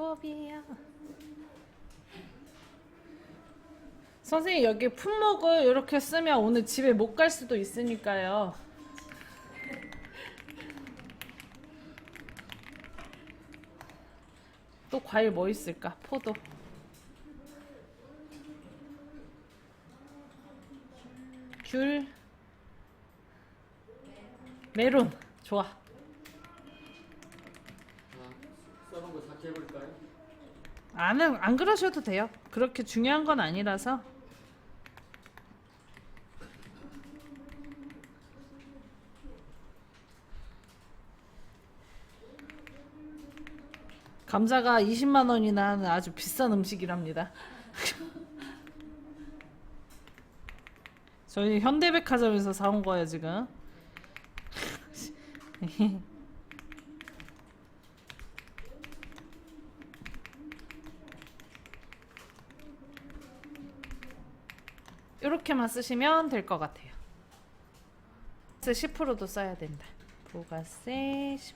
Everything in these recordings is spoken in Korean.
수업이에요. 선생님 여기 품목을 이렇게 쓰면 오늘 집에 못 갈 수도 있으니까요. 또 과일 뭐 있을까? 포도. 귤. 메론. 좋아. 써놓은 거 삭제해버릴까요? 안 그러셔도 돼요. 그렇게 중요한 건 아니라서. 감자가 20만 원이나 하는 아주 비싼 음식이랍니다. 저희 현대백화점에서 사온 거예요 지금. 이렇게만 쓰시면 될 것 같아요. 10%도 써야 된다. 부가세 10%.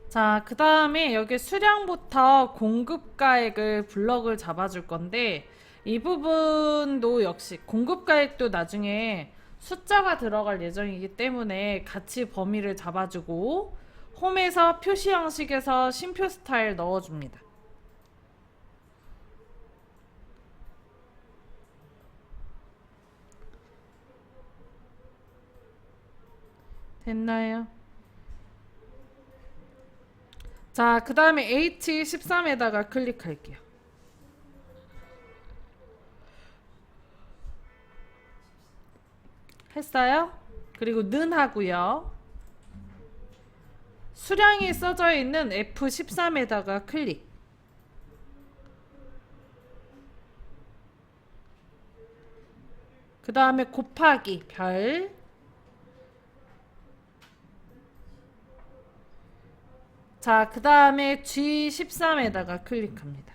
자, 그 다음에 여기 수량부터 공급가액을 블럭을 잡아줄 건데 이 부분도 역시 공급가액도 나중에 숫자가 들어갈 예정이기 때문에 같이 범위를 잡아주고 홈에서 표시 형식에서 심표 스타일 넣어줍니다. 됐나요? 자, 그 다음에 H13에다가 클릭할게요. 했어요? 그리고 는 하고요. 수량이 써져 있는 F13에다가 클릭. 그 다음에 곱하기 별. 자, 그 다음에 G13에다가 클릭합니다.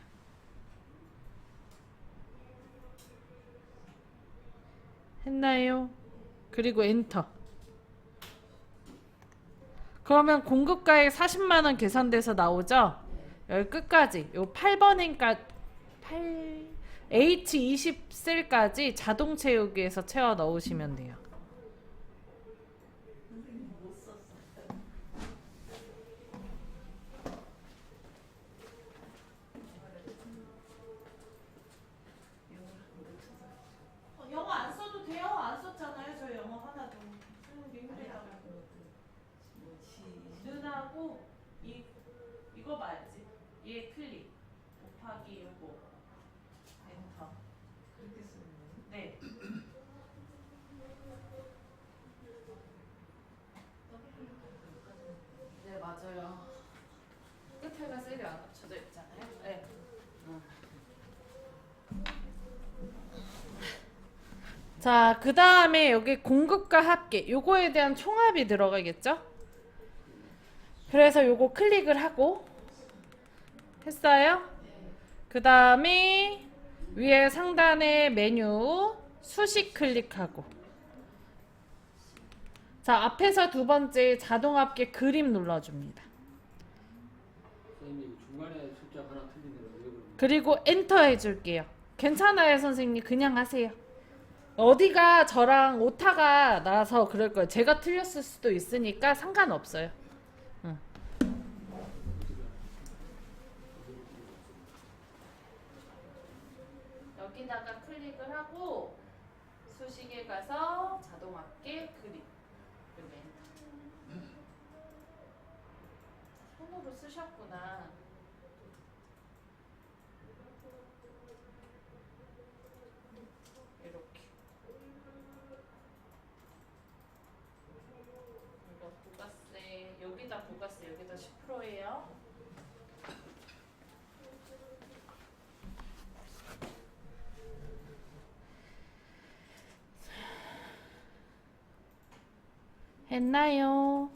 했나요? 그리고 엔터. 그러면 공급가액 40만원 계산돼서 나오죠? 여기 끝까지 요 8번인가 H20셀까지 자동 채우기에서 채워 넣으시면 돼요. 영어 안 써도 돼요? 안 썼잖아요. 저 영어 하나도 쓰는 게 힘들다고. 눈하고 이거 봐야지. 얘 클릭 곱하기 요거 엔터. 그렇게 쓰는 거예요? 네. 네 맞아요. 끝에가 셀이 안 합쳐져 있잖아요. 네. 자, 그 다음에 여기 공급과 합계 요거에 대한 총합이 들어가겠죠? 그래서 요거 클릭을 하고 했어요? 그 다음에 위에 상단에 메뉴 수식 클릭하고 자, 앞에서 두 번째 자동 합계 그림 눌러줍니다. 선생님 중간에 숫자 하나 틀리네요. 왜 그러면? 그리고 엔터 해줄게요. 괜찮아요 선생님, 그냥 하세요. 어디가 저랑 오타가 나서 그럴 거예요. 제가 틀렸을 수도 있으니까 상관없어요. 응. 여기다가 클릭을 하고 수식에 가서 자동 합계 그림 그리고 엔터. 손으로 쓰셨구나. 이렇게. 이거 부가세 여기다 부가세 여기다 10%예요. 했나요?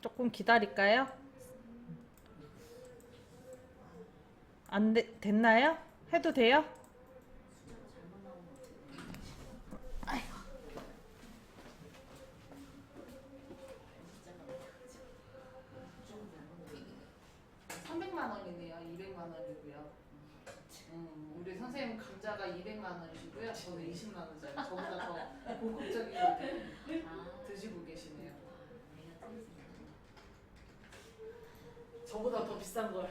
조금 기다릴까요? 됐나요? 해도 돼요? 아이고. 300만 원이네요. 200만 원이고요. 우리 선생님 감자가 200만 원이시고요. 저는 20만 원짜리. 저보다 더 고급적인 거 드시고 계시네요. 저보다 더 비싼 걸.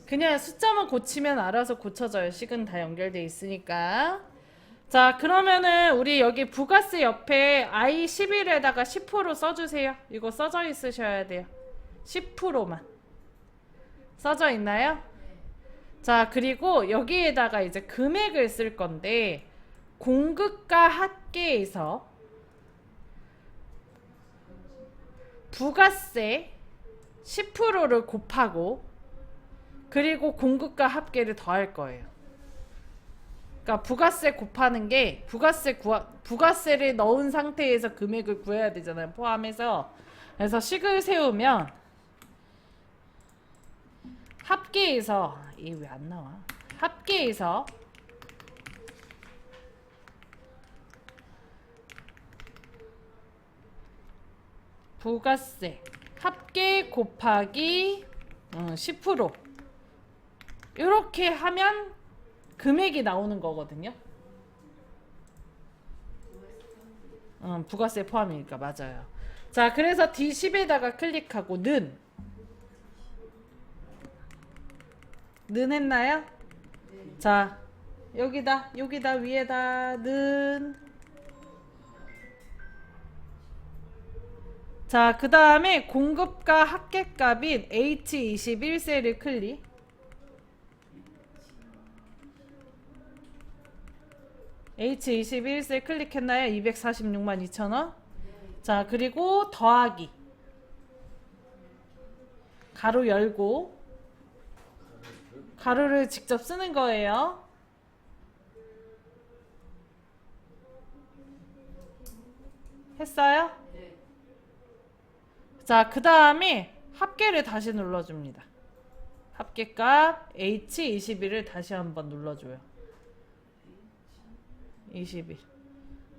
그냥 숫자만 고치면 알아서 고쳐져요. 식은 다 연결돼 있으니까. 자, 그러면은 우리 여기 부가세 옆에 I11에다가 10% 써주세요. 이거 써져 있으셔야 돼요. 10%만 써져 있나요? 자, 그리고 여기에다가 이제 금액을 쓸 건데 공급가 합계에서 부가세 10%를 곱하고 그리고 공급가 합계를 더할 거예요. 그러니까 부가세 곱하는 게 부가세를 넣은 상태에서 금액을 구해야 되잖아요. 포함해서. 그래서 식을 세우면 합계에서 이게 왜 안 나와? 합계에서 부가세 합계 곱하기 10% 이렇게 하면 금액이 나오는 거거든요. 부가세 포함이니까 맞아요. 자, 그래서 D10에다가 클릭하고 는 했나요? 자, 여기다 위에다 는. 자, 그 다음에 공급가 합계값인 H21셀을 클릭. H21셀 클릭했나요? 246만 2천원. 자, 그리고 더하기 가로 열고 가로를 직접 쓰는 거예요. 했어요? 네. 자, 그 다음에 합계를 다시 눌러줍니다. 합계값 H21을 다시 한번 눌러줘요. 21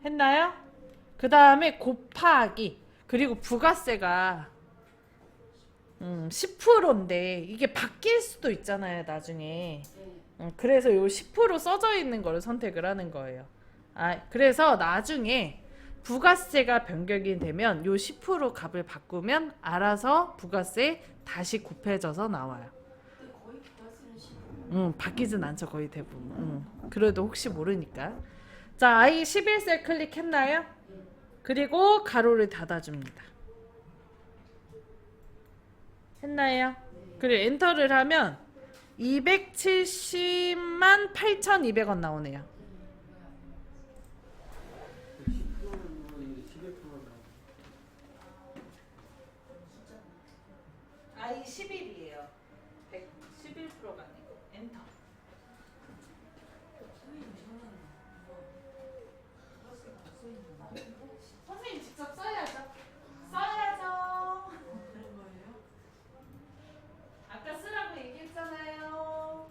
했나요? 그 다음에 곱하기 그리고 부가세가 10%인데 이게 바뀔 수도 있잖아요 나중에. 그래서 요 10% 써져 있는 거를 선택을 하는 거예요. 그래서 나중에 부가세가 변경이 되면 요 10% 값을 바꾸면 알아서 부가세 다시 곱해져서 나와요. 거의 부가세는 10%. 바뀌진 않죠 거의 대부분. 그래도 혹시 모르니까. 자, I11셀 클릭했나요? 그리고 가로를 닫아줍니다. 했나요? 그리고 엔터를 하면 270만 8,200원 나오네요. 10%는 11%는 I11이에요. 111%가 아니고 엔터. 선생님 직접 써야죠. 써야죠. 그런 거예요? 아까 쓰라고 얘기했잖아요.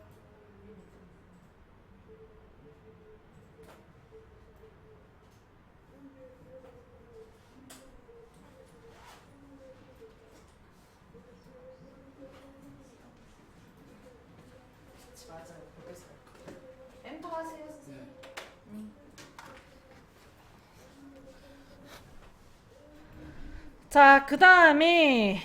그치, 맞아요. 거기서 엔터 하세요, 선생님. 자, 그 다음에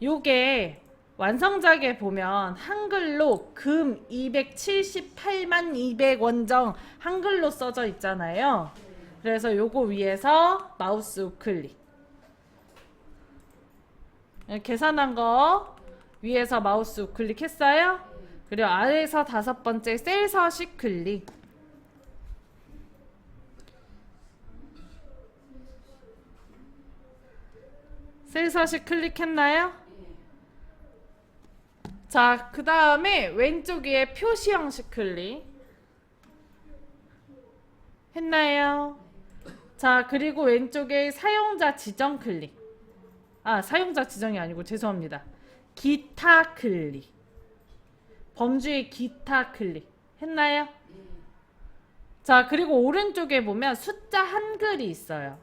요게 완성작에 보면 한글로 금 278만 200원정 한글로 써져 있잖아요. 그래서 요거 위에서 마우스 우클릭. 계산한 거 위에서 마우스 우클릭 했어요? 그리고 아래에서 5번째 셀 서식 클릭. 셀 서식 클릭했나요? 자, 그 다음에 왼쪽 위에 표시 형식 클릭. 했나요? 자, 그리고 왼쪽에 사용자 지정 클릭. 아, 사용자 지정이 아니고 죄송합니다. 기타 클릭. 범주의 기타 클릭. 했나요? 자, 그리고 오른쪽에 보면 숫자 한글이 있어요.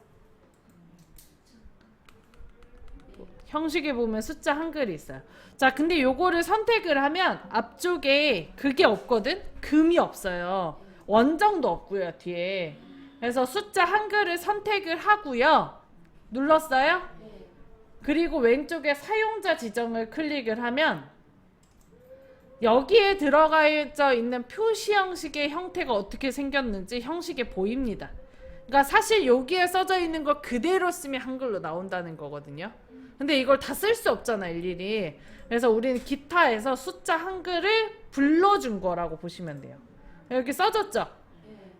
형식에 보면 숫자 한글이 있어요. 자, 근데 요거를 선택을 하면 앞쪽에 그게 없거든? 금이 없어요. 원정도 없고요, 뒤에. 그래서 숫자 한글을 선택을 하고요. 눌렀어요? 그리고 왼쪽에 사용자 지정을 클릭을 하면 여기에 들어가 있는 표시 형식의 형태가 어떻게 생겼는지 형식에 보입니다. 그러니까 사실 여기에 써져 있는 거 그대로 쓰면 한글로 나온다는 거거든요. 근데 이걸 다 쓸 수 없잖아, 일일이. 그래서 우리는 기타에서 숫자 한글을 불러준 거라고 보시면 돼요. 여기 써졌죠?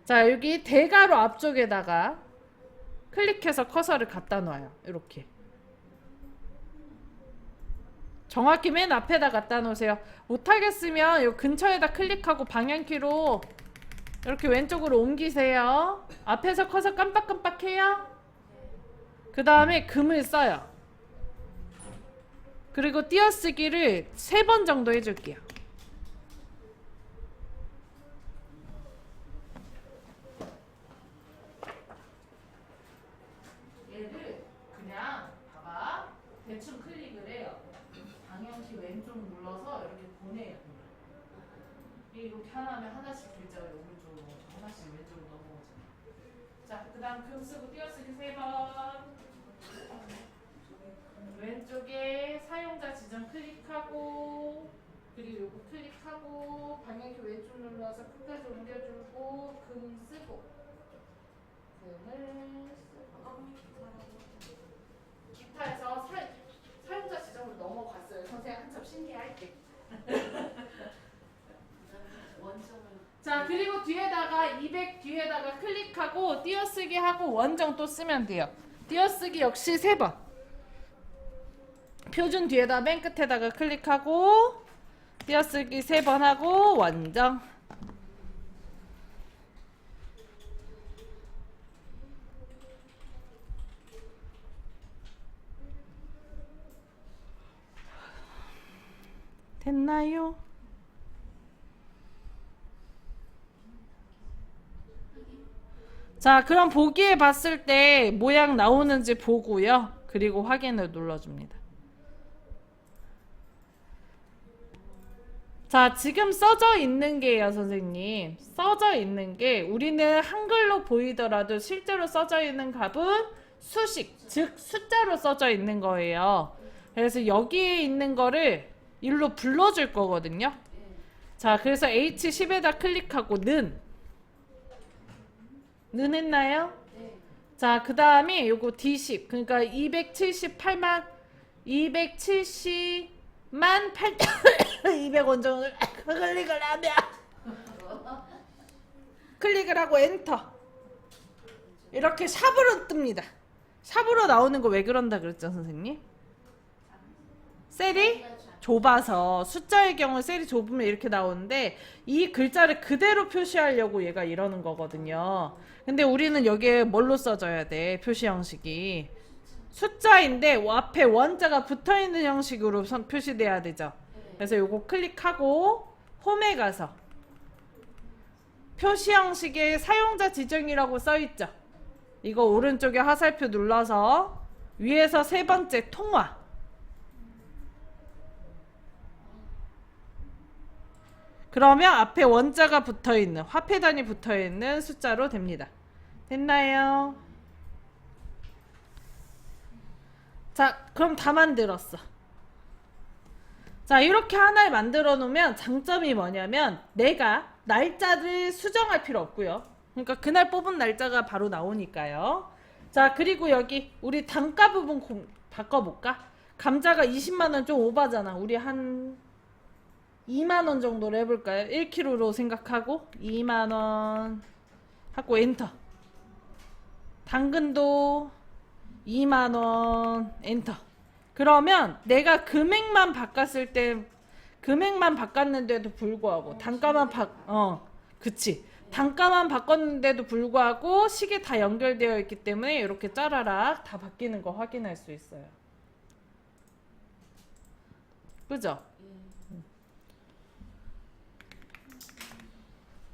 자, 여기 대괄호 앞쪽에다가 클릭해서 커서를 갖다 놔요. 이렇게. 정확히 맨 앞에다 갖다 놓으세요. 못하겠으면 요 근처에다 클릭하고 방향키로 이렇게 왼쪽으로 옮기세요. 앞에서 커서 깜빡깜빡해요. 그 다음에 금을 써요. 그리고 띄어쓰기를 3번 정도 해줄게요. 얘를 그냥 봐봐. 대충 클릭을 해요. 방향키 왼쪽 눌러서 이렇게 보내요. 이렇게 하나면 하나씩 글자가 오른쪽으로 하나씩 왼쪽으로 넘어오잖아. 자, 그 다음 금 쓰고 띄어쓰기 3번. 왼쪽에 사용자 지정 클릭하고 그리고 요거 클릭하고 방향키 왼쪽 눌러서 끝까지 옮겨주고 금 쓰고 금을 쓰고 기타에서 사용자 지정으로 넘어갔어요. 선생님 한참 신기할게. 자, 그리고 뒤에다가 200 뒤에다가 클릭하고 띄어쓰기 하고 원정 또 쓰면 돼요. 띄어쓰기 역시 3번. 표준 뒤에다 맨 끝에다가 클릭하고 띄어쓰기 3번 하고 원정. 됐나요? 자, 그럼 보기에 봤을 때 모양 나오는지 보고요. 그리고 확인을 눌러줍니다. 자, 지금 써져 있는 게요, 선생님. 써져 있는 게 우리는 한글로 보이더라도 실제로 써져 있는 값은 수식, 즉 숫자로 써져 있는 거예요. 그래서 여기에 있는 거를 일로 불러줄 거거든요. 자, 그래서 H10에다 클릭하고 는 했나요? 자, 그 다음에 요거 D10, 그러니까 278만 270만 8,200원 정도를 클릭을 하면 클릭을 하고 엔터 이렇게 샵으로 뜹니다. 샵으로 나오는 거 왜 그런다 그랬죠, 선생님? 셀이 좁아서 숫자의 경우 셀이 좁으면 이렇게 나오는데 이 글자를 그대로 표시하려고 얘가 이러는 거거든요. 근데 우리는 여기에 뭘로 써줘야 돼? 표시 형식이 숫자인데 앞에 원자가 붙어있는 형식으로 표시돼야 되죠. 그래서 요거 클릭하고 홈에 가서 표시 형식에 사용자 지정이라고 써있죠. 이거 오른쪽에 화살표 눌러서 위에서 3번째 통화 그러면 앞에 원자가 붙어있는 화폐단이 붙어있는 숫자로 됩니다. 됐나요? 자, 그럼 다 만들었어. 자, 이렇게 하나를 만들어 놓으면 장점이 뭐냐면 내가 날짜를 수정할 필요 없고요. 그러니까 그날 뽑은 날짜가 바로 나오니까요. 자, 그리고 여기 우리 단가 부분 바꿔볼까? 감자가 20만원 좀 오바잖아. 우리 한 2만원 정도로 해볼까요? 1kg로 생각하고 2만원 하고 엔터. 당근도 2만원 엔터. 그러면 내가 금액만 바꿨을 때 금액만 바꿨는데도 불구하고 단가만 그치. 단가만 바꿨는데도 불구하고 시계 다 연결되어 있기 때문에 이렇게 짜라락 다 바뀌는 거 확인할 수 있어요. 그죠? 예.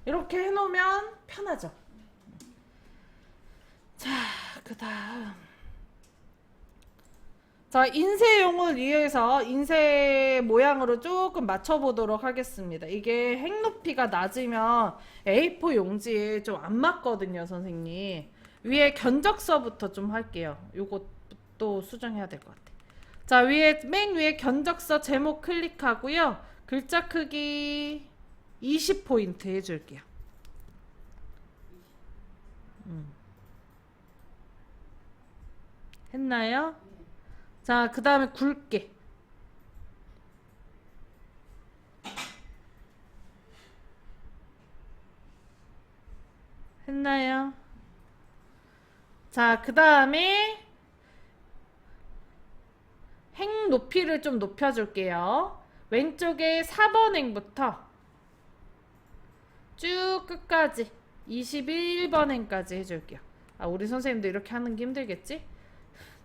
이렇게 해놓으면 편하죠. 자, 그 다음. 자, 인쇄용을 위해서 인쇄 모양으로 조금 맞춰보도록 하겠습니다. 이게 행 높이가 낮으면 A4 용지에 좀 안 맞거든요, 선생님. 위에 견적서부터 좀 할게요. 요것도 수정해야 될 것 같아. 자, 맨 위에 견적서 제목 클릭하고요. 글자 크기 20포인트 해줄게요. 했나요? 자, 그 다음에 굵게. 했나요? 자, 그 다음에 행 높이를 좀 높여줄게요. 왼쪽에 4번 행부터 쭉 끝까지 21번 행까지 해줄게요. 아, 우리 선생님도 이렇게 하는 게 힘들겠지?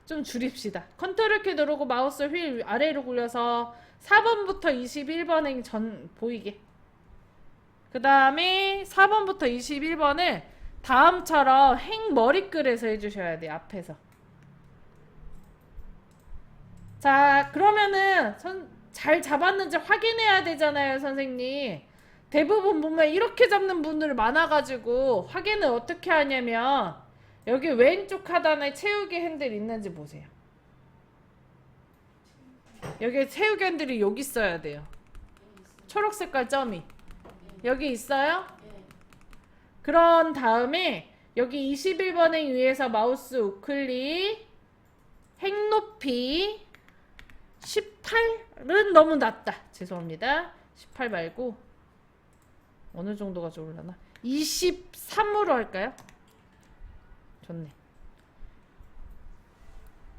좀 줄입시다. 컨트롤 키 누르고 마우스 휠 아래로 굴려서 4번부터 21번 행 전 보이게. 그 다음에 4번부터 21번을 다음처럼 행 머리글에서 해주셔야 돼요. 앞에서. 자, 그러면은 잘 잡았는지 확인해야 되잖아요, 선생님. 대부분 보면 이렇게 잡는 분들 많아가지고 확인을 어떻게 하냐면 여기 왼쪽 하단에 채우기 핸들 있는지 보세요. 여기 채우기 핸들이 여기 있어야 돼요. 초록 색깔 점이 여기 있어요? 예. 그런 다음에 여기 21번 행 위에서 마우스 우클릭 행 높이 18은 너무 낮다. 죄송합니다. 18 말고 어느 정도가 좋을라나? 23으로 할까요? 좋네.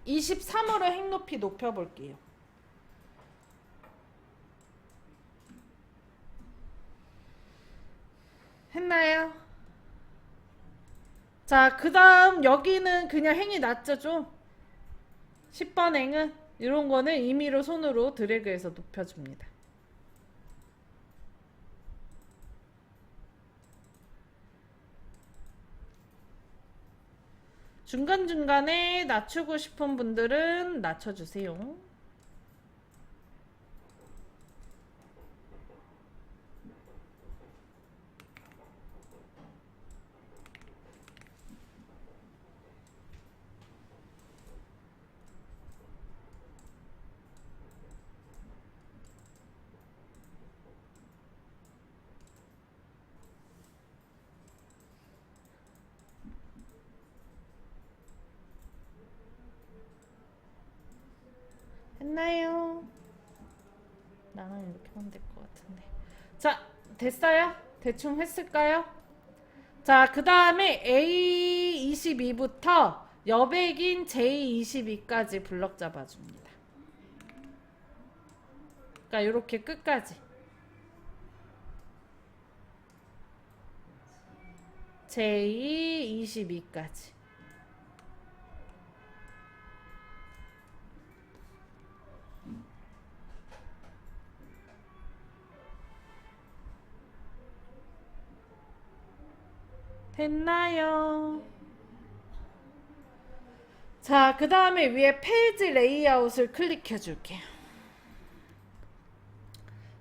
23으로 행 높이 높여볼게요. 했나요? 자, 그 다음 여기는 그냥 행이 낮죠 좀. 10번 행은 이런 거는 임의로 손으로 드래그해서 높여줍니다. 중간중간에 낮추고 싶은 분들은 낮춰주세요. 했나요? 나는 이렇게 하면 될 것 같은데. 자, 됐어요? 대충 했을까요? 자, 그 다음에 A22부터 여백인 J22까지 블럭 잡아줍니다. 그러니까 이렇게 끝까지. J22까지. 됐나요? 자, 그 다음에 위에 페이지 레이아웃을 클릭해 줄게요.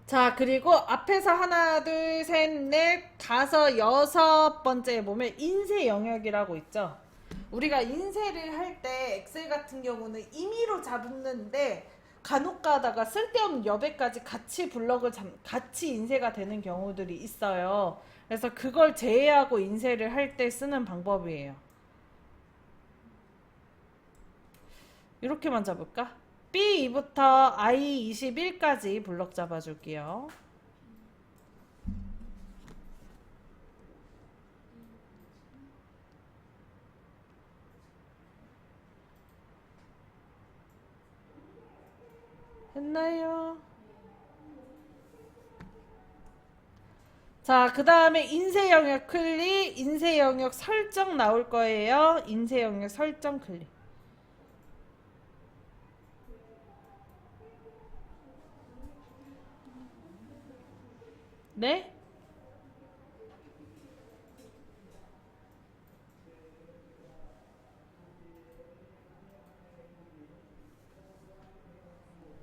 자, 그리고 앞에서 하나, 둘, 셋, 넷, 다섯, 여섯 번째에 보면 인쇄 영역이라고 있죠. 우리가 인쇄를 할 때 엑셀 같은 경우는 임의로 잡는데 간혹 가다가 쓸데없는 여백까지 같이 블럭을 같이 인쇄가 되는 경우들이 있어요. 그래서 그걸 제외하고 인쇄를 할 때 쓰는 방법이에요. 이렇게만 잡을까? B2부터 I21까지 블럭 잡아줄게요. 했나요? 자, 그 다음에 인쇄 영역 클릭, 인쇄 영역 설정 나올 거예요. 인쇄 영역 설정 클릭. 네?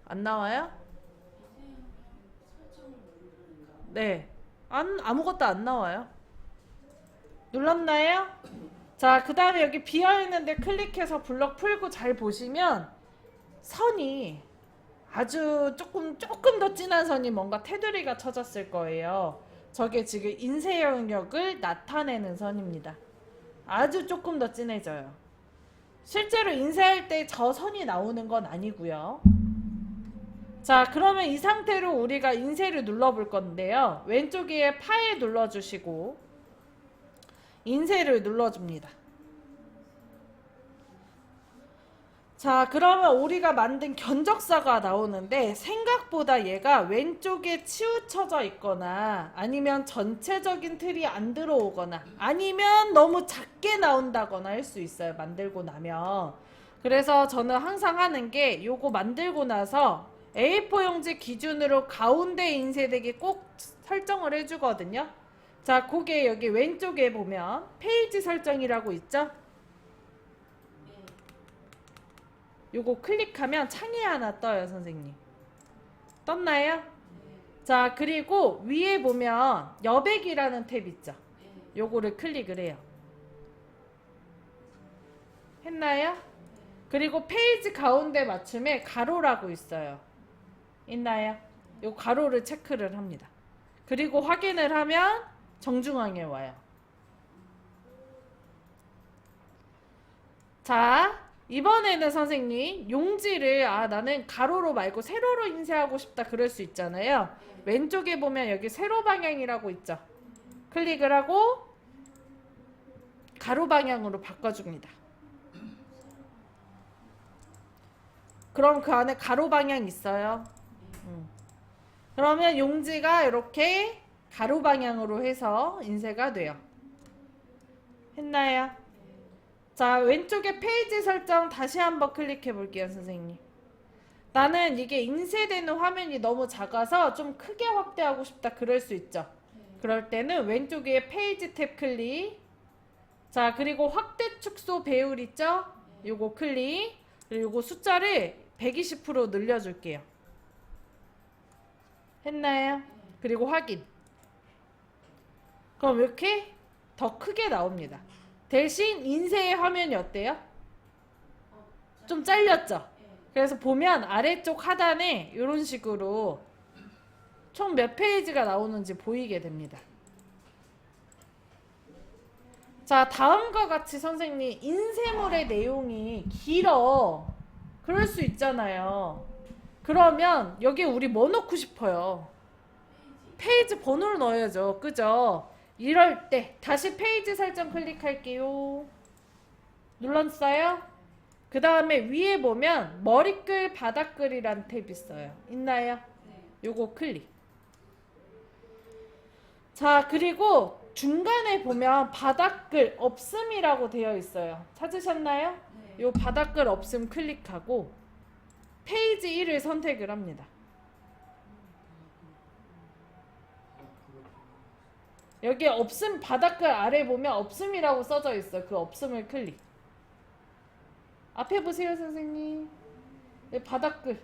안 나와요? 네. 아무것도 안 나와요. 눌렀나요? 자, 그 다음에 여기 비어있는데 클릭해서 블럭 풀고 잘 보시면 선이 아주 조금 더 진한 선이 뭔가 테두리가 쳐졌을 거예요. 저게 지금 인쇄 영역을 나타내는 선입니다. 아주 조금 더 진해져요. 실제로 인쇄할 때 저 선이 나오는 건 아니고요. 자, 그러면 이 상태로 우리가 인쇄를 눌러볼 건데요. 왼쪽에 파일 눌러주시고 인쇄를 눌러줍니다. 자, 그러면 우리가 만든 견적서가 나오는데 생각보다 얘가 왼쪽에 치우쳐져 있거나 아니면 전체적인 틀이 안 들어오거나 아니면 너무 작게 나온다거나 할 수 있어요. 만들고 나면. 그래서 저는 항상 하는 게 요거 만들고 나서 A4 용지 기준으로 가운데 인쇄되게 꼭 설정을 해주거든요. 자, 그게 여기 왼쪽에 보면 페이지 설정이라고 있죠? 요거 클릭하면 창이 하나 떠요, 선생님. 떴나요? 자, 그리고 위에 보면 여백이라는 탭 있죠? 요거를 클릭을 해요. 했나요? 그리고 페이지 가운데 맞춤에 가로라고 있어요. 있나요? 요 가로를 체크를 합니다. 그리고 확인을 하면 정중앙에 와요. 자, 이번에는 선생님 용지를 나는 가로로 말고 세로로 인쇄하고 싶다 그럴 수 있잖아요. 왼쪽에 보면 여기 세로 방향이라고 있죠. 클릭을 하고 가로 방향으로 바꿔줍니다. 그럼 그 안에 가로 방향 있어요. 그러면 용지가 이렇게 가로 방향으로 해서 인쇄가 돼요. 했나요? 자, 왼쪽에 페이지 설정 다시 한번 클릭해 볼게요, 선생님. 나는 이게 인쇄되는 화면이 너무 작아서 좀 크게 확대하고 싶다 그럴 수 있죠. 그럴 때는 왼쪽에 페이지 탭 클릭. 자, 그리고 확대 축소 배율 있죠? 요거 클릭. 그리고 요거 숫자를 120% 늘려줄게요. 했나요? 그리고 확인. 그럼 이렇게 더 크게 나옵니다. 대신 인쇄의 화면이 어때요? 좀 잘렸죠? 그래서 보면 아래쪽 하단에 이런 식으로 총 몇 페이지가 나오는지 보이게 됩니다. 자, 다음과 같이 선생님 인쇄물의 내용이 길어. 그럴 수 있잖아요. 그러면 여기 우리 뭐 넣고 싶어요? 페이지 번호를 넣어야죠. 그죠? 이럴 때 다시 페이지 설정 클릭할게요. 눌렀어요? 그 다음에 위에 보면 머리글 바닥글이란 탭 있어요. 있나요? 요거 클릭. 자, 그리고 중간에 보면 바닥글 없음이라고 되어 있어요. 찾으셨나요? 요 바닥글 없음 클릭하고 페이지 1을 선택을 합니다. 여기 없음 바닥글 아래 보면 없음이라고 써져 있어요. 그 없음을 클릭. 앞에 보세요, 선생님. 네, 바닥글.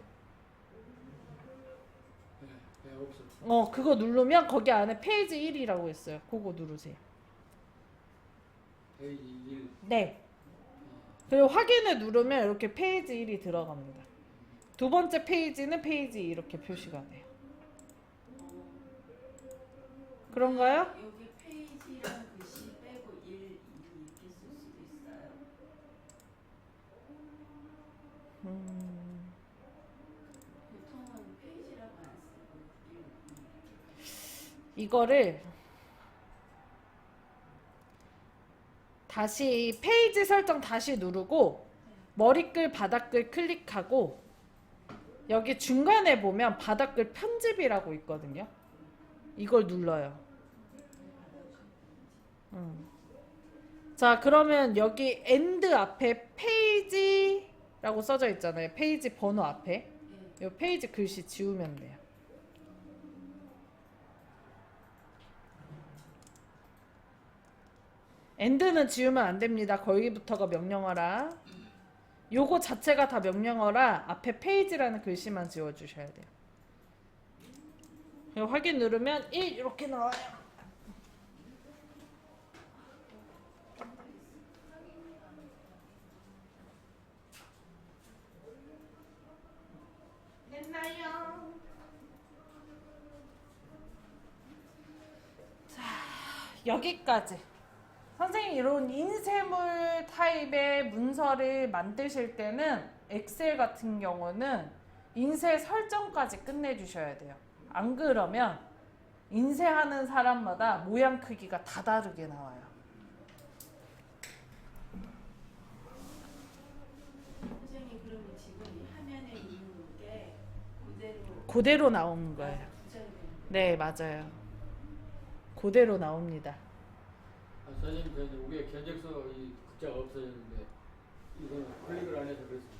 없어. 그거 누르면 거기 안에 페이지 1이라고 있어요. 그거 누르세요. 페이지 1. 네. 그리고 확인을 누르면 이렇게 페이지 1이 들어갑니다. 두 번째 페이지는 페이지 2 이렇게 표시가 돼요. 그런가요? 여기 페이지랑 글씨 빼고 1, 2 이렇게 쓸 수도 있어요. 보통은 페이지라고 안 쓰고 1, 2 이거를 다시 페이지 설정 다시 누르고 머리글 바닥글 클릭하고 여기 중간에 보면 바닥글 편집이라고 있거든요. 이걸 눌러요. 자, 그러면 여기 end 앞에 페이지라고 써져 있잖아요. 페이지 번호 앞에. 이 페이지 글씨 지우면 돼요. end는 지우면 안 됩니다. 거기부터가 명령어라. 요거 자체가 다 명령어라 앞에 페이지라는 글씨만 지워주셔야 돼요. 이거 확인 누르면 1 이렇게 나와요. 됐나요? 자, 여기까지. 선생님 이런 인쇄물 타입의 문서를 만드실 때는 엑셀 같은 경우는 인쇄 설정까지 끝내주셔야 돼요. 안 그러면 인쇄하는 사람마다 모양 크기가 다 다르게 나와요. 선생님 그러면 지금 이 화면에 있는 게 그대로 나오는 거예요. 부자리 되는 거예요? 네, 맞아요. 그대로 나옵니다. 아, 선생님 저 이제 위에 견적서 이 글자가 없어졌는데 이거는 클릭을 안 해서 그렇습니다.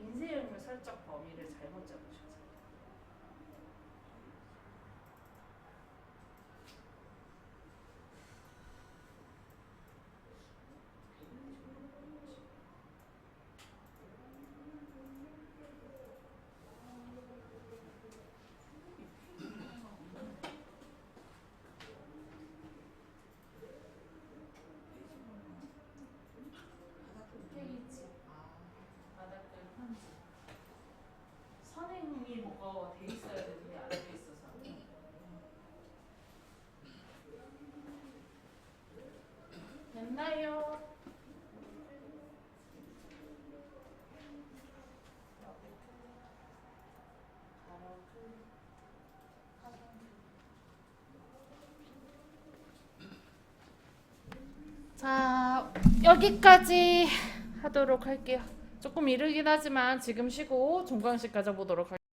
인쇄용물 설정 범위를 잘못 잡으셔서. 페이지. 바닥글 편지. 선행이 뭐가 돼 있어야 되는데 안 돼 있어서. 됐나요? 자, 여기까지 하도록 할게요. 조금 이르긴 하지만 지금 쉬고 종강식 가져보도록 할게요.